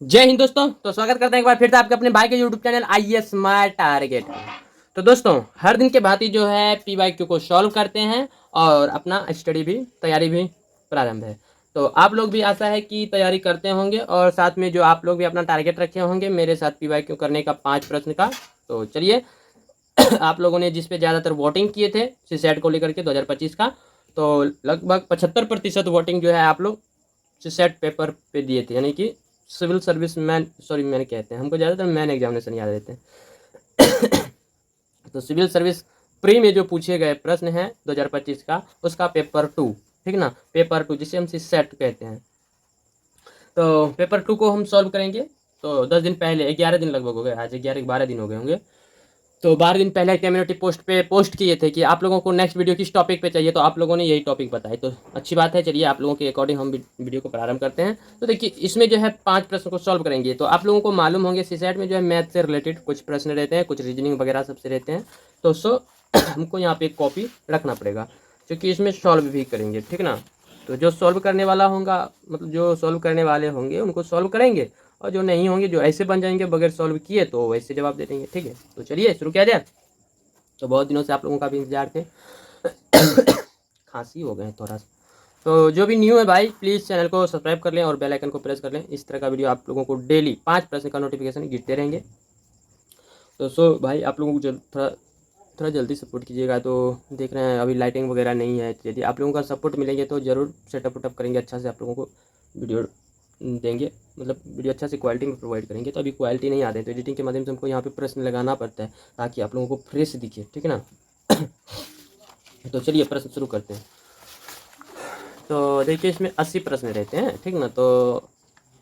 जय हिंद दोस्तों। तो स्वागत करते हैं एक बार फिर से आपके अपने भाई के YouTube channel IAS smart target. तो दोस्तों हर दिन के भांति जो है पीवाईक्यू को सॉल्व करते हैं और अपना स्टडी भी तैयारी भी प्रारंभ है। तो आप लोग भी आशा है कि तैयारी करते होंगे और साथ में जो आप लोग भी अपना टारगेट रखे होंगे मेरे साथ पीवाईक्यू करने का 5 प्रश्न का। तो चलिए आप लोगों ने जिस पे ज़्यादातर वोटिंग किए थे सीसेट को लेकर के 2025 का, तो लगभग 75% वोटिंग जो है आप लोग सीसेट पेपर पे दिए थे, यानी कि civil service man, sorry man कहते हैं, हमको ज़्यादातर मैन एग्जामिनेशन याद रहते हैं। तो सिविल सर्विस प्री में जो पूछे गए प्रश्न हैं 2025 का, उसका पेपर 2, ठीक ना, पेपर 2 जिसे हम सीसेट कहते हैं। तो पेपर 2 को हम सॉल्व करेंगे। तो 10 दिन पहले, 11 दिन लगभग हो गए, आज 11-12 दिन हो गए होंगे। तो 12 दिन पहले कम्युनिटी पोस्ट पे पोस्ट किए थे कि आप लोगों को नेक्स्ट वीडियो किस टॉपिक पे चाहिए, तो आप लोगों ने यही टॉपिक बताया। तो अच्छी बात है, चलिए आप लोगों के अकॉर्डिंग हम वीडियो को प्रारंभ करते हैं। तो देखिए इसमें जो है 5 प्रश्न को सॉल्व करेंगे। तो आप लोगों को मालूम होंगे सीसेट में जो है मैथ से रिलेटेड कुछ प्रश्न रहते हैं, कुछ रीजनिंग वगैरह सबसे रहते हैं। तो हमको यहाँ पे एक कॉपी रखना पड़ेगा क्योंकि इसमें सॉल्व भी करेंगे, ठीक ना। तो जो सॉल्व करने वाला होगा, मतलब जो सॉल्व करने वाले होंगे उनको सॉल्व करेंगे, और जो नहीं होंगे, जो ऐसे बन जाएंगे बगैर सॉल्व किए, तो वैसे जवाब दे देंगे, ठीक है। तो चलिए शुरू किया जाए। तो बहुत दिनों से आप लोगों का भी इंतजार थे। खांसी हो गए थोड़ा सा। तो जो भी न्यू है भाई प्लीज़ चैनल को सब्सक्राइब कर लें और बेल आइकन को प्रेस कर लें। इस तरह का वीडियो आप लोगों को डेली 5 प्रश्न का नोटिफिकेशन गिरते रहेंगे। तो भाई आप लोगों को थोड़ा थोड़ा जल्दी सपोर्ट कीजिएगा। तो देख रहे हैं अभी लाइटिंग वगैरह नहीं है, यदि आप लोगों का सपोर्ट मिलेंगे तो ज़रूर सेटअप वेटअप करेंगे, अच्छा से आप लोगों को वीडियो देंगे, मतलब वीडियो अच्छा से क्वालिटी में प्रोवाइड करेंगे। तो अभी क्वालिटी नहीं आते, तो एडिटिंग के माध्यम से हमको यहाँ पे प्रश्न लगाना पड़ता है ताकि आप लोगों को फ्रेश दिखे, ठीक है ना। तो चलिए प्रश्न शुरू करते हैं। तो देखिए इसमें 80 प्रश्न रहते हैं, ठीक ना। तो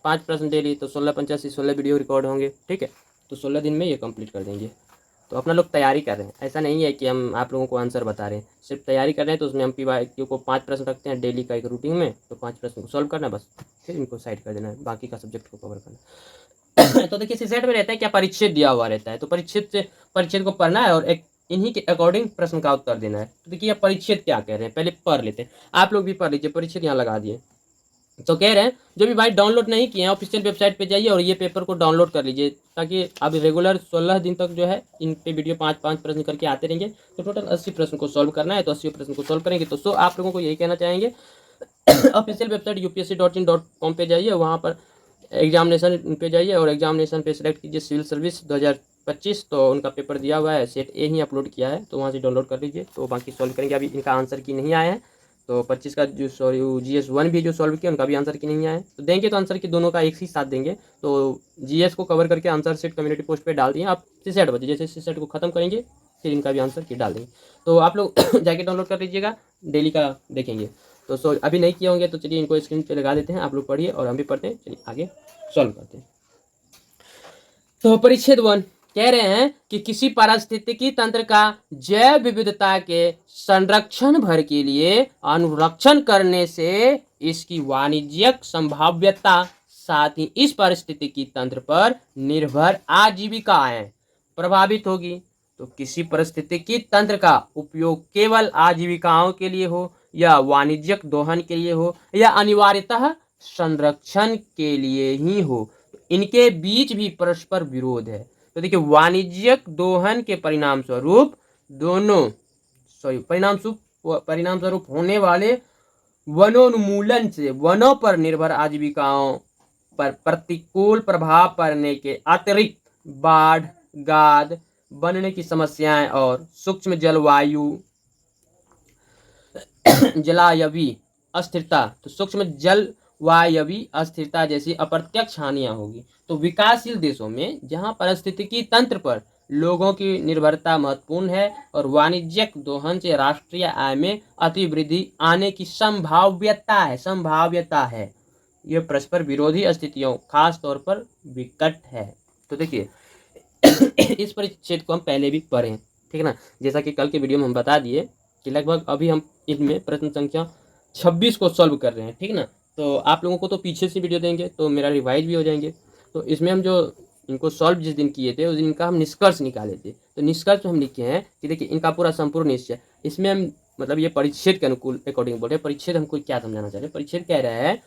5 प्रश्न डेली, तो 16 × 85 16 वीडियो रिकॉर्ड होंगे, ठीक है। तो 16 दिन में ये कंप्लीट कर देंगे। तो अपना लोग तैयारी कर रहे हैं, ऐसा नहीं है कि हम आप लोगों को आंसर बता रहे हैं, सिर्फ तैयारी कर रहे हैं। तो उसमें हम पीवाईक्यू को 5 प्रश्न रखते हैं डेली का एक रूटीन में। तो 5 प्रश्न को सॉल्व करना बस, फिर इनको साइड कर देना है, बाकी का सब्जेक्ट को कवर करना। तो देखिए सीसेट में रहता है क्या, परिच्छेद दिया हुआ रहता है। तो परिच्छेद को पढ़ना है और एक इन्हीं के अकॉर्डिंग प्रश्न का उत्तर देना है। तो देखिए परिच्छेद क्या कह रहे हैं, पहले पढ़ लेते हैं। आप लोग भी पढ़ लीजिए, परिच्छेद यहाँ लगा दिए। तो कह रहे हैं जो भी भाई डाउनलोड नहीं किए हैं ऑफिशियल वेबसाइट पे जाइए और ये पेपर को डाउनलोड कर लीजिए, ताकि अब रेगुलर 16 दिन तक जो है इन पे वीडियो 5-5 प्रश्न करके आते रहेंगे। तो टोटल 80 प्रश्न को सॉल्व करना है, तो 80 प्रश्न को सॉल्व करेंगे। तो आप लोगों को यही कहना चाहेंगे, ऑफिशियल वेबसाइट upsc.in.com पे जाइए, वहाँ पर एग्जामिनेशन पे जाइए और एग्जामिनेशन पे सिलेक्ट कीजिए सिविल सर्विस 2025। तो उनका पेपर दिया हुआ है, सेट ए ही अपलोड किया है, तो वहाँ से डाउनलोड कर लीजिए। तो बाकी सॉल्व करेंगे। अभी इनका आंसर की नहीं आया है, तो 25 का जो सॉरी GS1 भी जो सॉल्व किया उनका भी आंसर की नहीं आया है। तो देंगे तो आंसर की दोनों का एक ही साथ देंगे। तो GS को कवर करके आंसर सेट कम्युनिटी पोस्ट पे डाल दिए आप सीसेट बजे, जैसे सीसेट को खत्म करेंगे फिर इनका भी आंसर की डाल देंगे। तो आप लोग जाके डाउनलोड कर लीजिएगा, डेली का देखेंगे। तो अभी नहीं किए होंगे तो चलिए इनको स्क्रीन पे लगा देते हैं, आप लोग पढ़िए और हम भी पढ़ते हैं। चलिए आगे सॉल्व करते हैं। तो परिच्छेद 1 कह रहे हैं कि किसी पारिस्थितिकी तंत्र का जैव विविधता के संरक्षण भर के लिए अनुरक्षण करने से इसकी वाणिज्यिक संभाव्यता, साथ ही इस पारिस्थितिकी तंत्र पर निर्भर आजीविकाएं प्रभावित होगी। तो किसी पारिस्थितिकी तंत्र का उपयोग केवल आजीविकाओं के लिए हो या वाणिज्यिक दोहन के लिए हो या अनिवार्यतः संरक्षण के लिए ही हो, इनके बीच भी परस्पर विरोध है। तो देखिए वाणिज्यिक दोहन के परिणाम स्वरूप दोनों परिणाम स्वरूप होने वाले वनोन्मूलन से वनों पर निर्भर आजीविकाओं पर प्रतिकूल प्रभाव पड़ने के अतिरिक्त बाढ़, गाद बनने की समस्याएं और सूक्ष्म जलायवी अस्थिरता, तो सूक्ष्म जलवायवी अस्थिरता जैसी अप्रत्यक्ष हानियां होगी। तो विकासशील देशों में जहां पारिस्थितिकी तंत्र पर लोगों की निर्भरता महत्वपूर्ण है और वाणिज्यिक दोहन से राष्ट्रीय आय में अतिवृद्धि आने की संभाव्यता है, यह परस्पर विरोधी स्थितियों खास तौर पर विकट है। तो देखिए इस परिच्छेद को हम पहले भी पढ़े हैं, ठीक है ना। जैसा कि कल के वीडियो में हम बता दिए कि लगभग अभी हम इनमें प्रश्न संख्या 26 को सॉल्व कर रहे हैं, ठीक है ना। तो आप लोगों को तो पीछे से वीडियो देंगे तो मेरा रिवाइज भी हो जाएंगे। तो इसमें हम जो इनको सॉल्व जिस दिन किए थे उस दिन इनका हम निष्कर्ष निकाले थे। तो निष्कर्ष हम लिखे हैं कि देखिए इनका पूरा संपूर्ण निश्चय, इसमें हम मतलब ये परिच्छेद के अनुकूल अकॉर्डिंग बोल रहे हैं। परिच्छेद हमको क्या समझाना चाह रहे हैं, परिच्छेद कह रहा है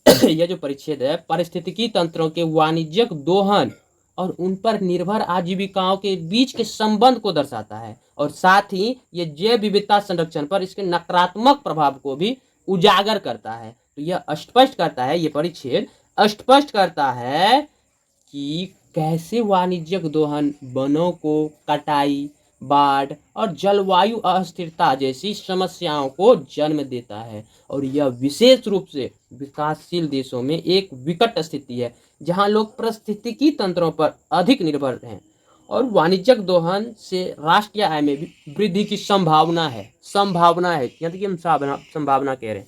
यह जो परिच्छेद है पारिस्थितिकी तंत्रों के वाणिज्यिक दोहन और उन पर निर्भर आजीविकाओं के बीच के संबंध को दर्शाता है, और साथ ही ये जैव विविधता संरक्षण पर इसके नकारात्मक प्रभाव को भी उजागर करता है। तो यह स्पष्ट करता है, ये परिच्छेद स्पष्ट करता है कि कैसे वाणिज्यिक दोहन वनों को कटाई, बाढ़ और जलवायु अस्थिरता जैसी समस्याओं को जन्म देता है, और यह विशेष रूप से विकासशील देशों में एक विकट स्थिति है जहां लोग पारिस्थितिकी तंत्रों पर अधिक निर्भर हैं, और वाणिज्यिक दोहन से राष्ट्रीय आय में भी वृद्धि की संभावना है। यहाँ तक हम संभावना कह रहे हैं,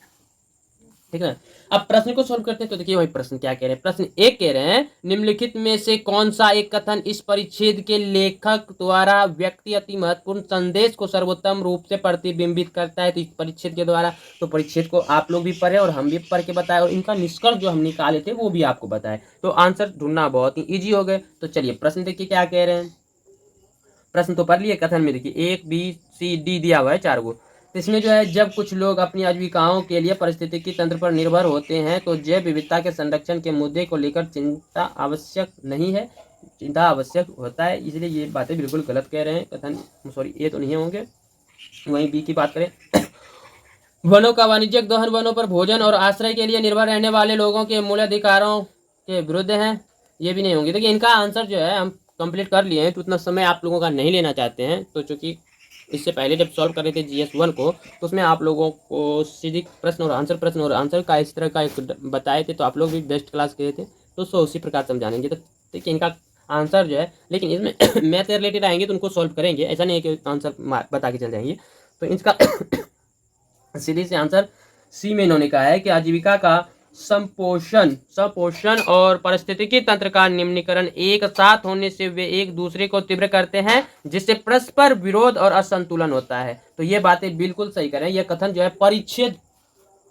ठीक है। अब प्रश्न को सोल्व करते हैं। तो देखिए वही प्रश्न क्या कह रहे हैं। प्रश्न एक कह रहे हैं निम्नलिखित में से कौन सा एक कथन इस परिच्छेद के लेखक द्वारा व्यक्ति अति महत्वपूर्ण संदेश को सर्वोत्तम रूप से प्रतिबिंबित करता है। तो इस परिच्छेद के द्वारा, तो परिच्छेद को आप लोग भी पढ़े और हम भी पढ़ के बताए, और इनका निष्कर्ष जो हम निकाले थे वो भी आपको बताए। तो आंसर ढूंढना बहुत ही ईजी हो गए। तो चलिए प्रश्न देखिए क्या कह रहे हैं। प्रश्न तो पढ़ लिए। कथन में देखिए 1 B C D दिया हुआ है 4 गो। तो इसमें जो है जब कुछ लोग अपनी आजीविकाओं के लिए पारिस्थितिकी तंत्र पर निर्भर होते हैं तो जैव विविधता के संरक्षण के मुद्दे को लेकर चिंता आवश्यक नहीं है, चिंता आवश्यक होता है। इसलिए ये बातें बिल्कुल गलत कह रहे हैं। कथन सॉरी ये तो नहीं होंगे। वहीं बी की बात करें वनों का वाणिज्यिक दोहन वनों पर भोजन और आश्रय के लिए निर्भर रहने वाले लोगों के मूल अधिकारों के विरुद्ध है, ये भी नहीं होंगे। देखिए इनका आंसर जो है हम कंप्लीट कर लिए हैं, तो उतना समय आप लोगों का नहीं लेना चाहते हैं। तो चूंकि इससे पहले जब सॉल्व कर रहे थे GS1 को, तो उसमें आप लोगों को सीधी प्रश्न और आंसर का इस तरह का एक बताए थे, तो आप लोग भी बेस्ट क्लास गए थे, तो सो उसी प्रकार समझाएंगे। तो देखिए इनका आंसर जो है, लेकिन इसमें मैथ से रिलेटेड आएंगे तो उनको सॉल्व करेंगे, ऐसा नहीं है कि आंसर बता के चल जाएंगे। तो इसका सीधी से आंसर सी में इन्होंने कहा है कि आजीविका का संपोषण और पारिस्थितिकी तंत्र का निम्नीकरण एक साथ होने से वे एक दूसरे को तीव्र करते हैं, जिससे परस्पर विरोध और असंतुलन होता है। तो ये बातें बिल्कुल सही करें। यह कथन जो है परिच्छेद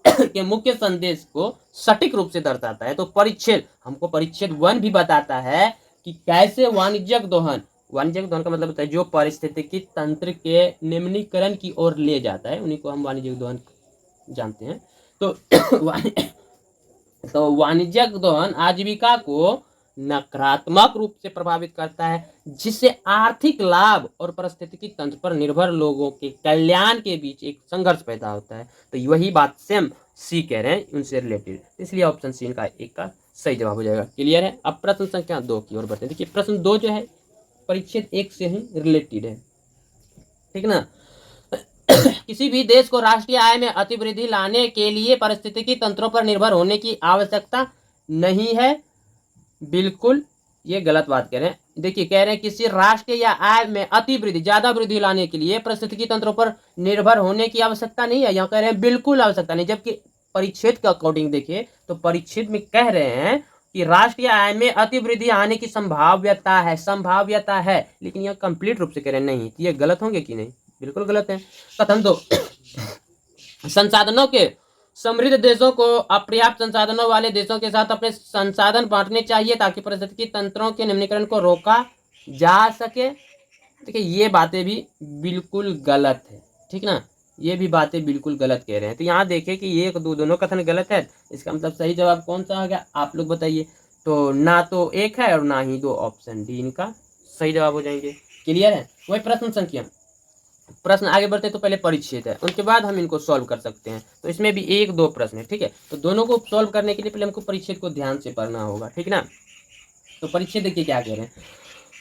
के मुख्य संदेश को सटीक रूप से दर्शाता है। तो परिच्छेद हमको परिच्छेद 1 भी बताता है कि कैसे वाणिज्यिक दोहन का मतलब होता है जो पारिस्थितिकी तंत्र के निम्नीकरण की ओर ले जाता है, उन्हीं को हम वाणिज्यिक दोहन जानते हैं। तो वाणिज्यिक दोहन आजीविका को नकारात्मक रूप से प्रभावित करता है, जिससे आर्थिक लाभ और पारिस्थितिकी तंत्र पर निर्भर लोगों के कल्याण के बीच एक संघर्ष पैदा होता है। तो वही बात सेम सी कह रहे हैं उनसे रिलेटेड, इसलिए ऑप्शन सी इनका एक का सही जवाब हो जाएगा। क्लियर है। अब प्रश्न संख्या 2 की ओर बढ़ते हैं। देखिए प्रश्न 2 जो है परिच्छेद 1 से ही रिलेटेड है, ठीक ना। किसी भी देश को राष्ट्रीय आय में अतिवृद्धि लाने के लिए पारिस्थितिकी तंत्रों पर निर्भर होने की आवश्यकता नहीं है। बिल्कुल ये गलत बात कह रहे हैं। देखिए कह रहे हैं किसी राष्ट्र या आय में अतिवृद्धि ज्यादा वृद्धि लाने के लिए पारिस्थितिकी तंत्रों पर निर्भर होने की आवश्यकता नहीं है। यहाँ कह रहे हैं बिल्कुल आवश्यकता नहीं, जबकि परिच्छेद के अकॉर्डिंग देखिए तो परिच्छेद में कह रहे हैं कि राष्ट्रीय आय में अतिवृद्धि आने की संभाव्यता है, लेकिन यह कंप्लीट रूप से कह रहे हैं नहीं। ये गलत होंगे कि नहीं? बिल्कुल गलत है। कथन 2 संसाधनों के समृद्ध देशों को अपर्याप्त संसाधनों वाले देशों के साथ अपने संसाधन बांटने चाहिए ताकि पारिस्थितिकी तंत्रों के निम्नीकरण को रोका जा सके। देखिए ये बातें भी बिल्कुल गलत है, ठीक ना। ये भी बातें बिल्कुल गलत कह रहे हैं। तो यहाँ देखें कि ये दोनों कथन गलत है। इसका मतलब सही जवाब कौन सा आ गया आप लोग बताइए। तो ना तो 1 है और ना ही 2, ऑप्शन डी इनका सही जवाब हो जाएंगे। क्लियर है। वही प्रश्न आगे बढ़ते तो पहले परिच्छेद है, उनके बाद हम इनको सॉल्व कर सकते हैं। तो इसमें भी 1-2 प्रश्न है, ठीक है। तो दोनों को सॉल्व करने के लिए पहले हमको परिच्छेद को ध्यान से पढ़ना होगा, ठीक ना। तो परिच्छेद देखिए क्या कह रहे हैं।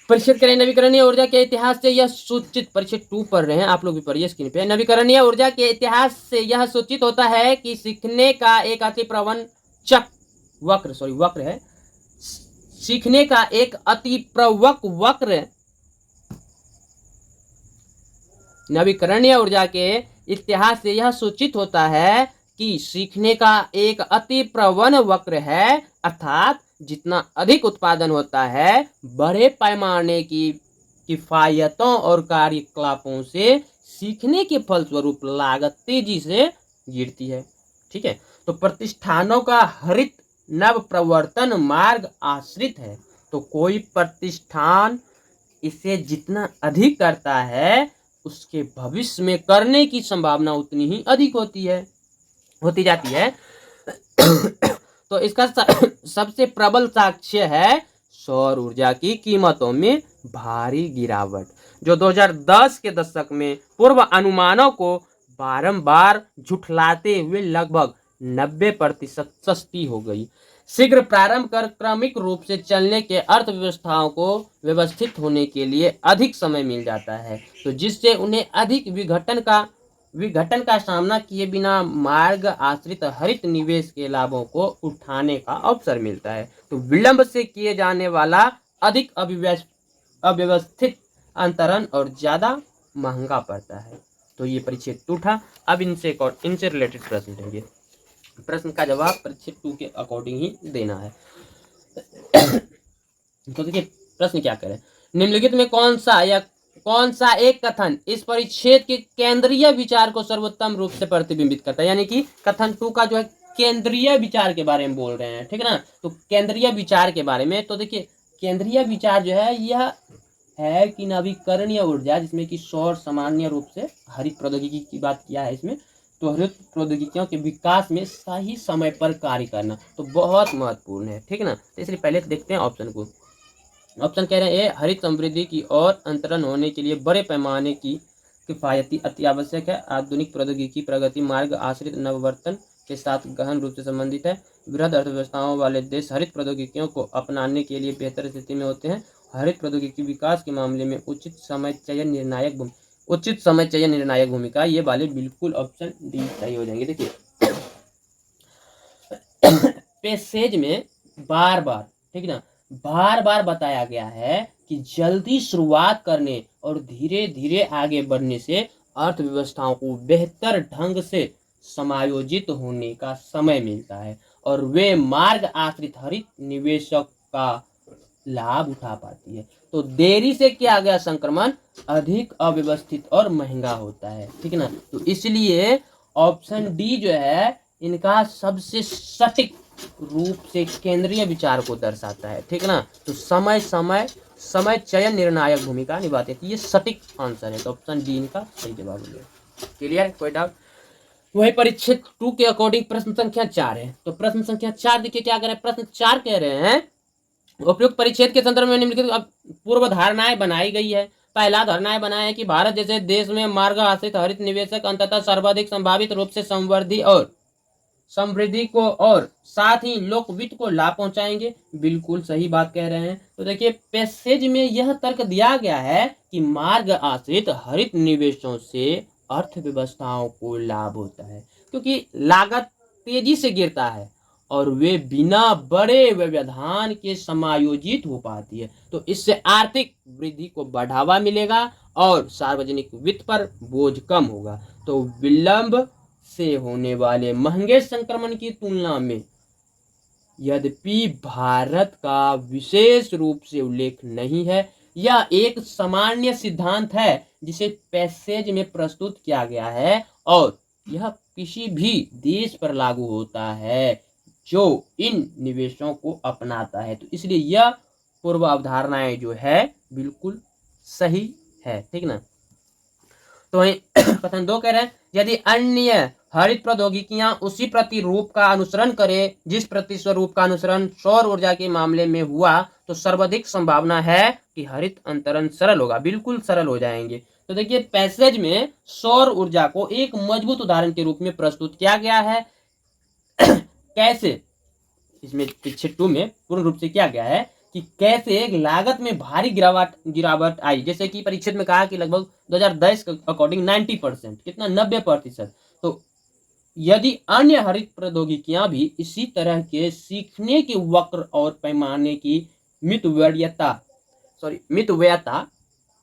परिच्छेद करें नवीकरणीय ऊर्जा के इतिहास से यह सूचित, परिच्छेद 2 पढ़ रहे हैं आप लोग भी पढ़िए स्क्रीन पे। नवीकरणीय ऊर्जा के इतिहास से यह सूचित होता है कि सीखने का एक अति प्रवणचक वक्र है। सीखने का एक अति प्रवक वक्र नवीकरणीय ऊर्जा के इतिहास से यह सूचित होता है कि सीखने का एक अति प्रवण वक्र है, अर्थात जितना अधिक उत्पादन होता है बड़े पैमाने की किफायतों और कार्यकलापों से सीखने के फलस्वरूप लागत तेजी से गिरती है, ठीक है। तो प्रतिष्ठानों का हरित नव प्रवर्तन मार्ग आश्रित है। तो कोई प्रतिष्ठान इसे जितना अधिक करता है उसके भविष्य में करने की संभावना उतनी ही अधिक होती जाती है। तो इसका सबसे प्रबल साक्ष्य है सौर ऊर्जा की कीमतों में भारी गिरावट, जो 2010 के दशक में पूर्व अनुमानों को बारंबार झुठलाते हुए लगभग 90% सस्ती हो गई। शीघ्र प्रारंभ कर क्रमिक रूप से चलने के अर्थव्यवस्थाओं को व्यवस्थित होने के लिए अधिक समय मिल जाता है, तो जिससे उन्हें अधिक विघटन का सामना किए बिना मार्ग आश्रित हरित निवेश के लाभों को उठाने का अवसर मिलता है। तो विलंब से किए जाने वाला अधिक अव्यवस्थित अंतरण और ज्यादा महंगा पड़ता है। तो ये परीक्षित 2 था। अब इनसे रिलेटेड प्रश्न लेंगे। प्रश्न का जवाब परीक्षित 2 के अकॉर्डिंग ही देना है। तो देखिए प्रश्न क्या करें, निम्नलिखित में कौन सा एक कथन इस परिच्छेद के केंद्रीय विचार को सर्वोत्तम रूप से प्रतिबिंबित करता है। यानी कि कथन 2 का जो है केंद्रीय विचार के बारे में बोल रहे हैं, ठीक है ना। तो केंद्रीय विचार के बारे में, तो देखिए केंद्रीय विचार जो है यह है कि नवीकरणीय ऊर्जा, जिसमें कि सौर सामान्य रूप से हरित प्रौद्योगिकी की बात किया है इसमें, तो हरित प्रौद्योगिकियों के विकास में सही समय पर कार्य करना तो बहुत महत्वपूर्ण है, ठीक है ना। तो इसलिए पहले देखते हैं ऑप्शन को। ऑप्शन कह रहे हैं हरित समृद्धि की और अंतरण होने के लिए बड़े पैमाने की किफायती अति आवश्यक है। आधुनिक प्रौद्योगिकी प्रगति मार्ग आश्रित नववर्तन के साथ गहन रूप से संबंधित है। वृहद अर्थव्यवस्थाओं वाले देश हरित प्रौद्योगिकियों को अपनाने के लिए बेहतर स्थिति में होते हैं। हरित प्रौद्योगिकी विकास के मामले में उचित समय चयन निर्णायक भूमिका, ये वाले बिल्कुल ऑप्शन डी सही हो जाएंगे। देखिए पैसेज में बार बार, ठीक है ना, बार बार बताया गया है कि जल्दी शुरुआत करने और धीरे धीरे आगे बढ़ने से अर्थव्यवस्थाओं को बेहतर ढंग से समायोजित होने का समय मिलता है और वे मार्ग आश्रित हरित निवेशक का लाभ उठा पाती है। तो देरी से किया गया संक्रमण अधिक अव्यवस्थित और महंगा होता है, ठीक है ना। तो इसलिए ऑप्शन डी जो है इनका सबसे सटीक रूप से केंद्रीय विचार को दर्शाता है, ठीक है ना। तो समय चयन निर्णायक भूमिका निभाते हैं, ये सटीक आंसर है। तो ऑप्शन डी इनका सही जवाब हो गया। क्लियर, कोई डाउट। वही परिच्छेद 2 के अकॉर्डिंग प्रश्न संख्या 4 है। तो प्रश्न संख्या 4 देखिए क्या कह रहे हैं। प्रश्न 4 कह रहे हैं उपयुक्त परिच्छेद के संदर्भ में निम्नलिखित पूर्व धारणाएं बनाई गई है। पहला धारणा बनाया है कि भारत जैसे देश में मार्ग आश्रित हरित निवेशक अंततः सर्वाधिक संभावित रूप से समृद्धि को और साथ ही लोक वित्त को लाभ पहुंचाएंगे। बिल्कुल सही बात कह रहे हैं। तो देखिए पैसेज में यह तर्क दिया गया है कि मार्ग आश्रित हरित निवेशों से अर्थव्यवस्थाओं को लाभ होता है, क्योंकि लागत तेजी से गिरता है और वे बिना बड़े व्यवधान के समायोजित हो पाती है। तो इससे आर्थिक वृद्धि को बढ़ावा मिलेगा और सार्वजनिक वित्त पर बोझ कम होगा। तो विलंब से होने वाले महंगे संक्रमण की तुलना में, यद्यपि भारत का विशेष रूप से उल्लेख नहीं है, यह एक सामान्य सिद्धांत है जिसे पैसेज में प्रस्तुत किया गया है और यह किसी भी देश पर लागू होता है जो इन निवेशों को अपनाता है। तो इसलिए यह पूर्व अवधारणाएं जो है बिल्कुल सही है, ठीक ना। तो वही कथन 2 कह रहे हैं यदि अन्य हरित प्रौद्योगिकियां उसी प्रतिरूप का अनुसरण करें जिस प्रतिस्वरूप का अनुसरण सौर ऊर्जा के मामले में हुआ, तो सर्वाधिक संभावना है कि हरित अंतरण सरल होगा। बिल्कुल सरल हो जाएंगे। तो देखिए पैसेज में सौर ऊर्जा को एक मजबूत उदाहरण के रूप में प्रस्तुत किया गया है। कैसे, इसमें परिच्छेद 2 में पूर्ण रूप से किया गया है कि कैसे एक लागत में भारी गिरावट आई। जैसे कि परिच्छेद में कहा कि लगभग 2010 के अकॉर्डिंग 90%, कितना 90%। तो यदि अन्य हरित प्रौद्योगिकियां भी इसी तरह के सीखने के वक्र और पैमाने की मितव्ययता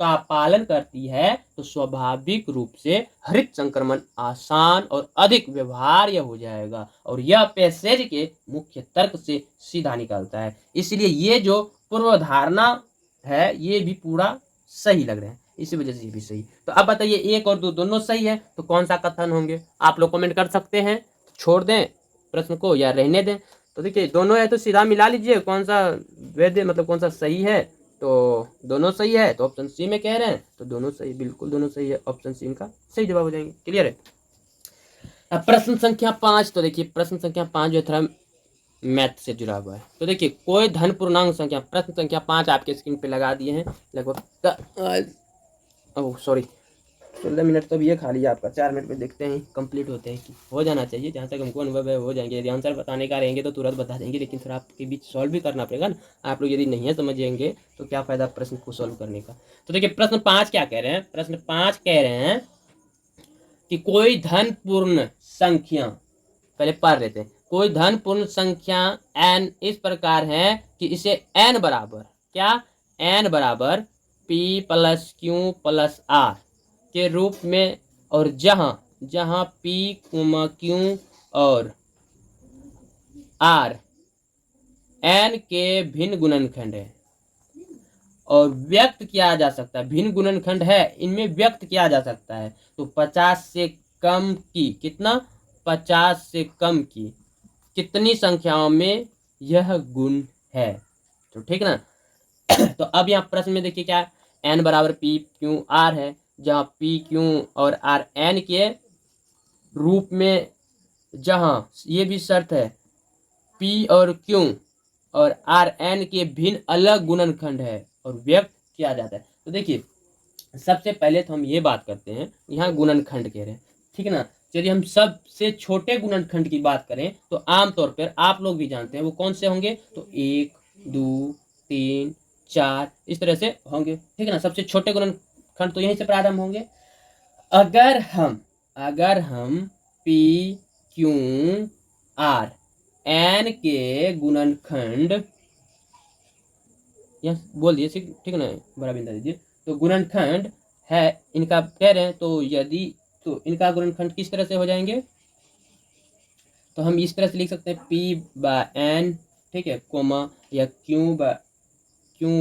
का पालन करती है, तो स्वाभाविक रूप से हरित संक्रमण आसान और अधिक व्यवहार्य हो जाएगा और यह पैसेज के मुख्य तर्क से सीधा निकलता है। इसलिए ये जो पूर्वधारणा है ये भी पूरा सही लग रहा है, इसी वजह से ये भी सही। तो अब बताइए 1 और 2 दोनों सही है, तो कौन सा कथन होंगे? आप लोग कमेंट कर सकते हैं, छोड़ दें प्रश्न को या रहने दें। तो देखिए दोनों है तो सीधा मिला लीजिए कौन सा वैध मतलब कौन सा सही है। तो दोनों सही है तो ऑप्शन सी में कह रहे हैं, तो दोनों सही, बिल्कुल दोनों सही है। ऑप्शन सी का सही जवाब हो जाएंगे। क्लियर है। अब प्रश्न संख्या 5, तो देखिए प्रश्न संख्या 5 जो था मैथ से जुड़ा हुआ है। तो देखिए, कोई धन पूर्णांक संख्या, प्रश्न संख्या 5 आपके स्क्रीन पे लगा दिए हैं लगभग। ओह सॉरी, 16 मिनट तो भी ये खा लिया आपका, 4 मिनट में देखते हैं कंप्लीट होते हैं कि हो जाना चाहिए। जहाँ तक हमको अनुभव है हो जाएंगे। यदि आंसर बताने का रहेंगे तो तुरंत बता देंगे, लेकिन फिर आपके बीच सॉल्व भी करना पड़ेगा ना। आप लोग यदि नहीं समझेंगे तो क्या फ़ायदा प्रश्न को सॉल्व करने का। तो देखिए, प्रश्न 5 क्या कह रहे हैं। प्रश्न 5 कह रहे हैं कि कोई धन पूर्ण संख्या, पहले पढ़ लेते हैं। कोई धन पूर्ण संख्या n इस प्रकार है कि इसे n बराबर क्या, n बराबर p plus Q plus R के रूप में, और जहां जहां p क्यू और r n के भिन्न गुणनखंड है और व्यक्त किया जा सकता है, भिन्न गुणनखंड है इनमें व्यक्त किया जा सकता है। तो 50 से कम की, कितना, 50 से कम की कितनी संख्याओं में यह गुण है। तो ठीक ना। तो अब यहाँ प्रश्न में देखिए क्या, n बराबर p क्यू r है, जहाँ p क्यू और r n के रूप में, जहाँ ये भी शर्त है p और q और r n के भिन्न अलग गुणनखंड है और व्यक्त किया जाता है। तो देखिए, सबसे पहले तो हम ये बात करते हैं, यहाँ गुणनखंड कह रहे हैं, ठीक है ना। चलिए हम सबसे छोटे गुणनखंड की बात करें तो आमतौर पर आप लोग भी जानते हैं वो कौन से होंगे। तो 1 2 3 4 इस तरह से होंगे, ठीक है ना। सबसे छोटे गुणनखंड तो यहीं से प्रारंभ होंगे। अगर हम p q r n के गुणनखंड, यह बोल दिए ठीक है ना, बड़ा बिंदा दीजिए। तो गुणनखंड है इनका कह रहे हैं, तो यदि तो इनका गुणनखंड किस तरह से हो जाएंगे। तो हम इस तरह से लिख सकते हैं p बाय n, ठीक है, कोमा, या q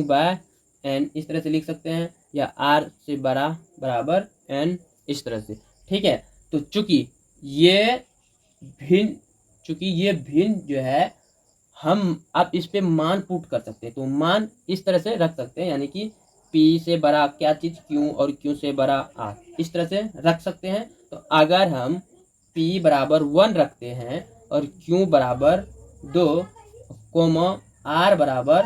बाय n इस तरह से लिख सकते हैं, या r से बड़ा बराबर n इस तरह से, ठीक है। तो चूंकि ये भिन्न जो है, हम अब इस पे मान पुट कर सकते हैं। तो मान इस तरह से रख सकते हैं, यानी कि p से बड़ा क्या चीज q और q से बड़ा r, इस तरह से रख सकते हैं। तो अगर हम p बराबर 1 रखते हैं और q बराबर 2 कोमा r बराबर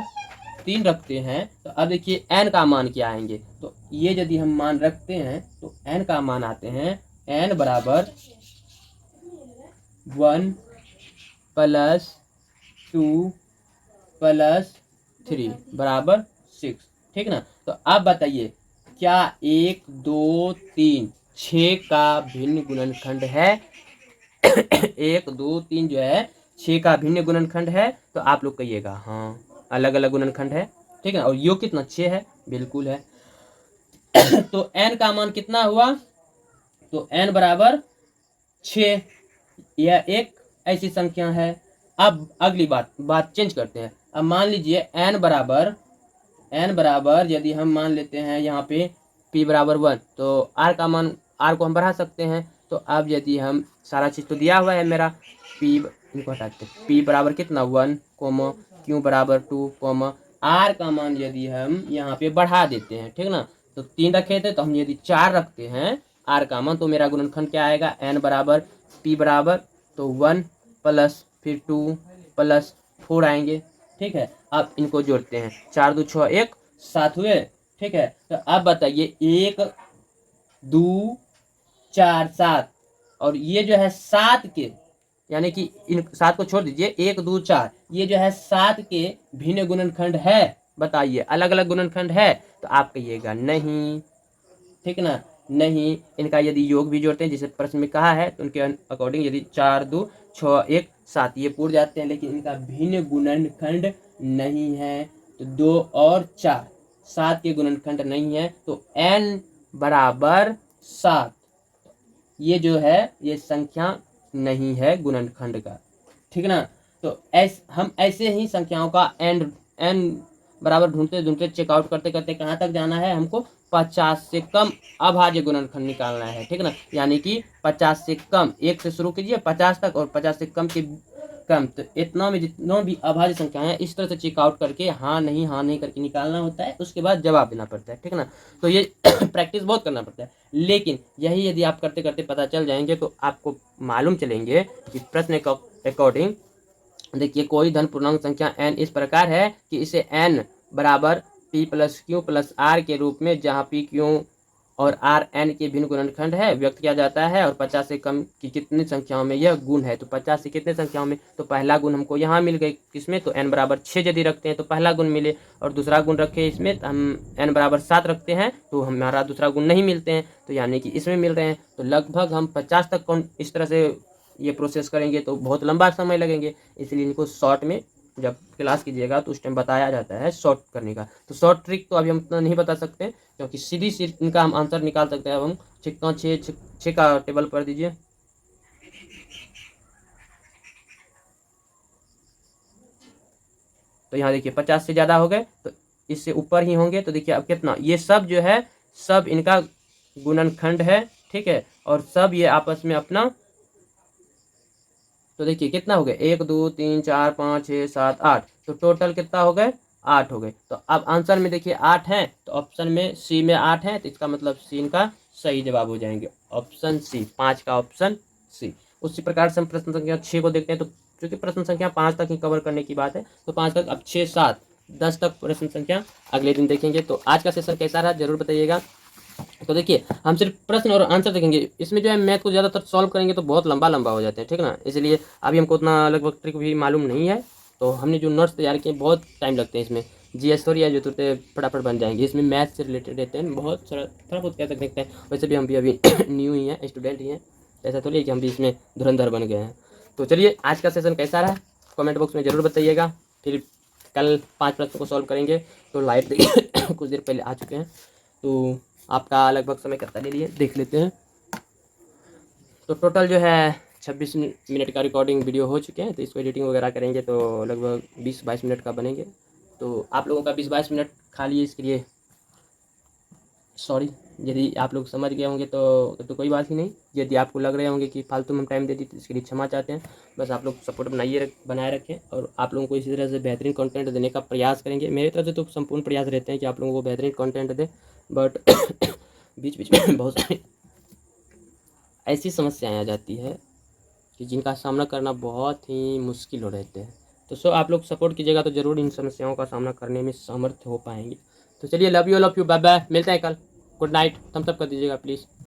3 रखते हैं, तो अब देखिए n का मान क्या आएंगे। तो ये यदि हम मान रखते हैं तो n का मान आते हैं, n बराबर 1 प्लस 2 प्लस 3 बराबर 6, ठीक ना। तो अब बताइए, क्या 1 2 3 6 का भिन्न गुणनखंड है। 1 2 3 जो है 6 का भिन्न गुणनखंड है। तो आप लोग कहिएगा हाँ, अलग अलग गुणनखंड है, ठीक है। और योग कितना, 6 है, बिल्कुल है। तो n का मान कितना हुआ, तो n बराबर 6, यह एक ऐसी संख्या है। अब अगली बात चेंज करते हैं। अब मान लीजिए n बराबर यदि हम मान लेते हैं यहाँ पे p बराबर 1, तो r का मान, r को हम बढ़ा सकते हैं। तो अब यदि हम, सारा चीज़ तो दिया हुआ है मेरा, इनको हटाते हैं, p बराबर कितना 1 कोमा, q बराबर 2 कोमा, r का मान यदि हम यहाँ पे बढ़ा देते हैं, ठीक ना। तो 3 रखे थे, तो हम यदि 4 रखते हैं r का मान, तो मेरा गुणनखंड क्या आएगा, n बराबर p बराबर तो 1 प्लस फिर 2 प्लस 4 आएंगे, ठीक है। अब इनको जोड़ते हैं, 4 2 6 1 7 हुए, ठीक है। तो अब बताइए 1 2 4 7, और ये जो है 7 के, यानी कि इन 7 को छोड़ दीजिए, 1 2 4, ये जो है 7 के भिन्न गुणनखंड है। बताइए अलग अलग गुणनखंड है। तो आप कहिएगा नहीं, ठीक ना, नहीं। इनका यदि योग भी जोड़ते हैं जिसे प्रश्न में कहा है, तो उनके अकॉर्डिंग यदि 4 2 6 1 7 ये पूर जाते हैं, लेकिन इनका भिन्न गुणनखंड नहीं है। तो 2 और 4 7 के गुणनखंड नहीं है। तो n बराबर 7 ये जो है ये संख्या नहीं है गुणनखंड का, ठीक ना। तो हम ऐसे ही संख्याओं का n बराबर ढूंढते ढूंढते चेकआउट करते करते कहाँ तक जाना है, हमको 50 से कम अभाज्य गुणनखंड निकालना है, ठीक ना। यानी कि 50 से कम, 1 से शुरू कीजिए 50 तक, और 50 से कम के कम, तो इतना में जितना भी अभाज्य संख्या है इस तरह से चेकआउट करके हाँ नहीं करके निकालना होता है। उसके बाद जवाब देना पड़ता है, ठीक ना। तो ये प्रैक्टिस बहुत करना पड़ता है, लेकिन यही यदि आप करते करते पता चल जाएंगे तो आपको मालूम चलेंगे कि प्रश्न के अकॉर्डिंग देखिए कोई धन पूर्णांक संख्या n इस प्रकार है कि इसे n बराबर p plus Q plus r के रूप में, जहाँ p क्यू और r n के भिन्न गुणनखंड है, व्यक्त किया जाता है। और 50 से कम की कितनी संख्याओं में यह गुण है, तो 50 से कितने संख्याओं में, तो पहला गुण हमको यहाँ मिल गई किसमें, तो n बराबर 6 यदि रखते हैं तो पहला गुण मिले, और दूसरा गुण रखे इसमें तो हम n बराबर 7 रखते हैं तो हमारा दूसरा गुण नहीं मिलते हैं, तो यानी कि इसमें मिल रहे हैं। तो लगभग हम 50 तक कौन इस तरह से ये प्रोसेस करेंगे तो बहुत लंबा समय लगेंगे, इसलिए इनको शॉर्ट में जब क्लास कीजिएगा तो उस टाइम बताया जाता है शॉर्ट करने का। तो शॉर्ट ट्रिक तो अभी हम उतना नहीं बता सकते, क्योंकि सीधी इनका हम आंसर निकाल सकते हैं। अब हम छः का टेबल पर दीजिए। तो यहाँ देखिए 50 से ज़्यादा हो गए तो इससे ऊपर ही होंगे, तो देखिए अब कितना, ये सब जो है सब इनका गुणनखंड है, ठीक है, और सब ये आपस में अपना, तो देखिए कितना हो गया, 1 2 3 4 5 6 7 8, तो टोटल कितना हो गए, 8 हो गए। तो अब आंसर में देखिए 8 है, तो ऑप्शन में सी में 8 है, तो इसका मतलब सी इनका सही जवाब हो जाएंगे, ऑप्शन सी, 5 का ऑप्शन सी। उसी प्रकार से हम प्रश्न संख्या 6 को देखते हैं। तो चूंकि प्रश्न संख्या 5 तक ही कवर करने की बात है, तो 5 तक, अब 6 7 10 तक प्रश्न संख्या अगले दिन देखेंगे। तो आज का सेशन कैसा रहा जरूर बताइएगा। तो देखिए हम सिर्फ प्रश्न और आंसर देखेंगे, इसमें जो है मैथ को ज़्यादातर सॉल्व करेंगे तो बहुत लंबा लंबा हो जाते हैं, ठीक ना, इसलिए अभी हमको उतना लगभग ट्रिक भी मालूम नहीं है। तो हमने जो नोट्स तैयार किए बहुत टाइम लगते हैं इसमें, जीएस थोड़ी है जो तो फटाफट बन जाएंगे, इसमें मैथ से रिलेटेड रहते हैं, बहुत सारा थोड़ा बहुत क्या तक देखते हैं। वैसे भी हम भी अभी न्यू ही हैं, स्टूडेंट ही हैं, ऐसा थोड़ी है कि हम भी इसमें धुरंधर बन गए हैं। तो चलिए आज का सेशन कैसा रहा कमेंट बॉक्स में ज़रूर बताइएगा। फिर कल 5 प्रश्नों को सॉल्व करेंगे। तो लाइव देखिए कुछ देर पहले आ चुके हैं, तो आपका लगभग समय कितना ले लिए देख लेते हैं। तो टोटल जो है 26 मिनट का रिकॉर्डिंग वीडियो हो चुके हैं, तो इसको एडिटिंग वगैरह करेंगे तो लगभग 20-22 मिनट का बनेंगे। तो आप लोगों का 20-22 मिनट खा लिए, इसके लिए सॉरी। यदि आप लोग समझ गए होंगे तो कोई बात ही नहीं, यदि आपको लग रहे होंगे कि फालतू में हम टाइम दे दी तो इसके लिए क्षमा चाहते हैं। बस आप लोग सपोर्ट बनाए रखें, और आप लोगों को इसी तरह से बेहतरीन कंटेंट देने का प्रयास करेंगे। मेरी तरफ से तो संपूर्ण प्रयास रहते हैं कि आप लोगों को बेहतरीन कंटेंट दें, बट बीच बीच में बहुत सारी ऐसी समस्याएं आ जाती है कि जिनका सामना करना बहुत ही मुश्किल हो रहते हैं। तो आप लोग सपोर्ट कीजिएगा तो ज़रूर इन समस्याओं का सामना करने में समर्थ हो पाएंगे। तो चलिए लव यू बाय बाय, मिलते हैं कल। गुड नाइट, थम्स अप कर दीजिएगा प्लीज़।